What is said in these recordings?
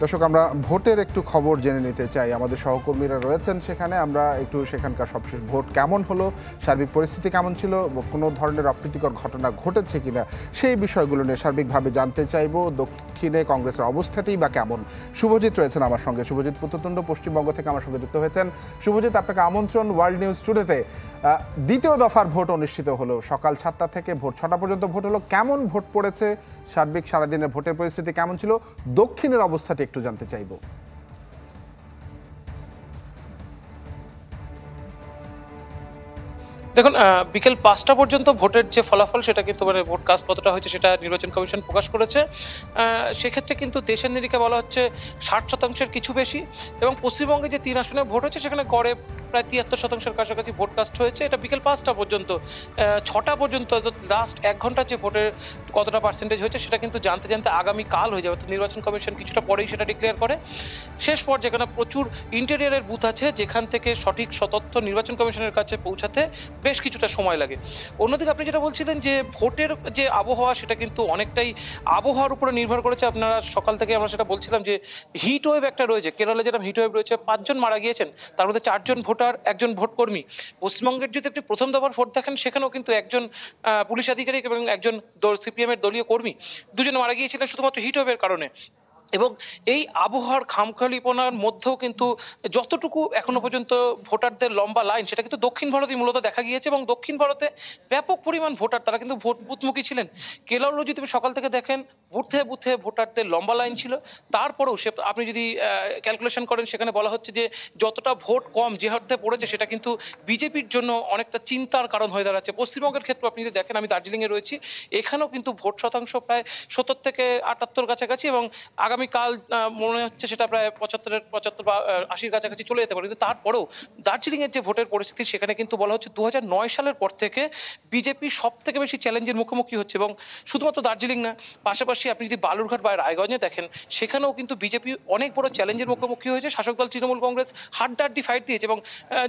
দর্শক, আমরা ভোটের একটু খবর জেনে নিতে চাই। আমাদের সহকর্মীরা রয়েছেন সেখানে, আমরা একটু সেখানকার সবশেষ ভোট কেমন হলো, সার্বিক পরিস্থিতি কেমন ছিল, কোনো ধরনের অপ্রীতিকর ঘটনা ঘটেছে কিনা সেই বিষয়গুলো নিয়ে সার্বিকভাবে জানতে চাইব। দক্ষিণে কংগ্রেসের অবস্থাটি বা কেমন। শুভজিৎ রয়েছেন আমার সঙ্গে। শুভজিৎ পুত্রতুণ্ড পশ্চিমবঙ্গ থেকে আমার সঙ্গে যুক্ত হয়েছেন। শুভজিৎ, আপনাকে আমন্ত্রণ ওয়ার্ল্ড নিউজ টুডেতে। দ্বিতীয় দফার ভোট অনুষ্ঠিত হলো, সকাল 7টা থেকে ভোর 6টা পর্যন্ত ভোট হলো। কেমন ভোট পড়েছে, সার্বিক সারাদিনের ভোটের পরিস্থিতি কেমন ছিল, দক্ষিণের অবস্থাটি একটু জানতে চাইব। দেখুন, বিকেল 5টা পর্যন্ত ভোটের যে ফলাফল সেটা কিন্তু ভোট কাস্ট কতটা হয়েছে সেটা নির্বাচন কমিশন প্রকাশ করেছে। সেক্ষেত্রে কিন্তু দেশের নিরিখে বলা হচ্ছে 60% কিছু বেশি, এবং পশ্চিমবঙ্গে যে 3 আসনে ভোট হয়েছে সেখানে গড়ে প্রায় 73% কাছাকাছি ভোট কাস্ট হয়েছে। এটা বিকেল 5টা পর্যন্ত। 6টা পর্যন্ত লাস্ট 1 ঘন্টা যে ভোটের কতটা পার্সেন্টেজ হয়েছে সেটা কিন্তু জানতে জানতে আগামী কাল হয়ে যাবে। নির্বাচন কমিশন কিছুটা পরেই সেটা ডিক্লেয়ার করে। শেষ পর্যায়ে যেখানে প্রচুর ইন্টেরিয়রের বুথ আছে, যেখান থেকে সঠিক তথ্য নির্বাচন কমিশনের কাছে পৌঁছাতে বেশ কিছুটা সময় লাগে। অন্যদিকে আপনি যেটা বলছিলেন যে ভোটের যে আবহাওয়া সেটা কিন্তু অনেকটাই আবহাওয়ার উপরে নির্ভর করেছে। আপনারা সকাল থেকে আমরা সেটা বলছিলাম যে হিট ওয়েভ একটা রয়েছে, কেরলে যেরকম হিট ওয়েভ রয়েছে, 5 জন মারা গিয়েছেন, তার মধ্যে 4 জন ভোটার, 1 জন ভোটকর্মী। পশ্চিমবঙ্গের যদি আপনি প্রথম দফার ভোট দেখেন সেখানেও কিন্তু 1 জন পুলিশ আধিকারিক এবং 1 জন সিপিএম এর দলীয় কর্মী, 2 জন মারা গিয়েছিলেন শুধুমাত্র হিট ওয়েভের কারণে। এবং এই আবহাওয়ার খামখেয়ালিপনার মধ্যেও কিন্তু যতটুকু এখনো পর্যন্ত ভোটারদের লম্বা লাইন সেটা কিন্তু দক্ষিণ ভারতে মূলত দেখা গিয়েছে, এবং দক্ষিণ ভারতে ব্যাপক পরিমাণ ভোটার তারা কিন্তু ভোট বুথমুখী ছিলেন। কেরলে যদি সকাল থেকে দেখেন বুথে বুথে ভোটারদের লম্বা লাইন ছিল। তারপরেও আপনি যদি ক্যালকুলেশন করেন সেখানে বলা হচ্ছে যে যতটা ভোট কম যে হারে পড়েছে সেটা কিন্তু বিজেপির জন্য অনেকটা চিন্তার কারণ হয়ে দাঁড়াচ্ছে। পশ্চিমবঙ্গের ক্ষেত্রে আপনি যদি দেখেন, আমি দার্জিলিং এ রয়েছি, এখানেও কিন্তু ভোট শতাংশ প্রায় 70 থেকে 78 কাছাকাছি, এবং আগামীকাল মনে হচ্ছে সেটা প্রায় 75 বা 80 কাছাকাছি চলে যেতে পারে। কিন্তু তারপরেও দার্জিলিং এর যে ভোটের পরিস্থিতি সেখানে কিন্তু বলা হচ্ছে 2009 সালের পর থেকে বিজেপি সব থেকে বেশি চ্যালেঞ্জের মুখোমুখি হচ্ছে। এবং শুধুমাত্র দার্জিলিং না, পাশাপাশি আপনি যদি বালুরঘাট বা রায়গঞ্জে দেখেন সেখানেও কিন্তু বিজেপি অনেক বড় চ্যালেঞ্জের মুখোমুখি হয়েছে। শাসক দল তৃণমূল কংগ্রেস হাড্ডাহাড্ডি ফাইট দিয়েছে, এবং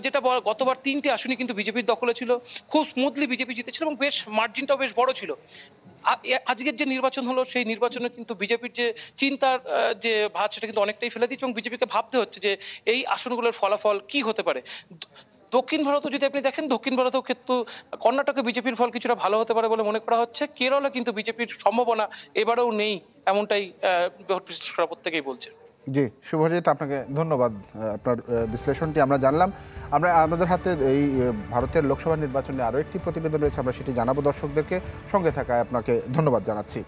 যেটা গতবার 3টি আসনই কিন্তু বিজেপির দখলে ছিল, খুব স্মুথলি বিজেপি জিতেছিল এবং বেশ মার্জিনটাও বেশ বড় ছিল। আজকের যে নির্বাচন হলো সেই নির্বাচনে কিন্তু বিজেপির যে চিন্তার যে ভাত সেটা কিন্তু অনেকটাই ফেলে দিচ্ছে, এবং বিজেপিকে ভাবতে হচ্ছে যে এই আসনগুলোর ফলাফল কি হতে পারে। দক্ষিণ ভারতও যদি আপনি দেখেন, দক্ষিণ ভারতেও কিন্তু কর্ণাটকে বিজেপির ফল কিছুটা ভালো হতে পারে বলে মনে করা হচ্ছে। কেরলে কিন্তু বিজেপির সম্ভাবনা এবারেও নেই, এমনটাই বিশ্লেষকরা প্রত্যেকেই বলছে। জি শুভজিৎ, আপনাকে ধন্যবাদ। আপনার বিশ্লেষণটি আমরা জানলাম। আমরা আমাদের হাতে এই ভারতের লোকসভা নির্বাচনে আরও একটি প্রতিবেদন রয়েছে, আমরা সেটি জানাবো দর্শকদেরকে। সঙ্গে থাকায় আপনাকে ধন্যবাদ জানাচ্ছি।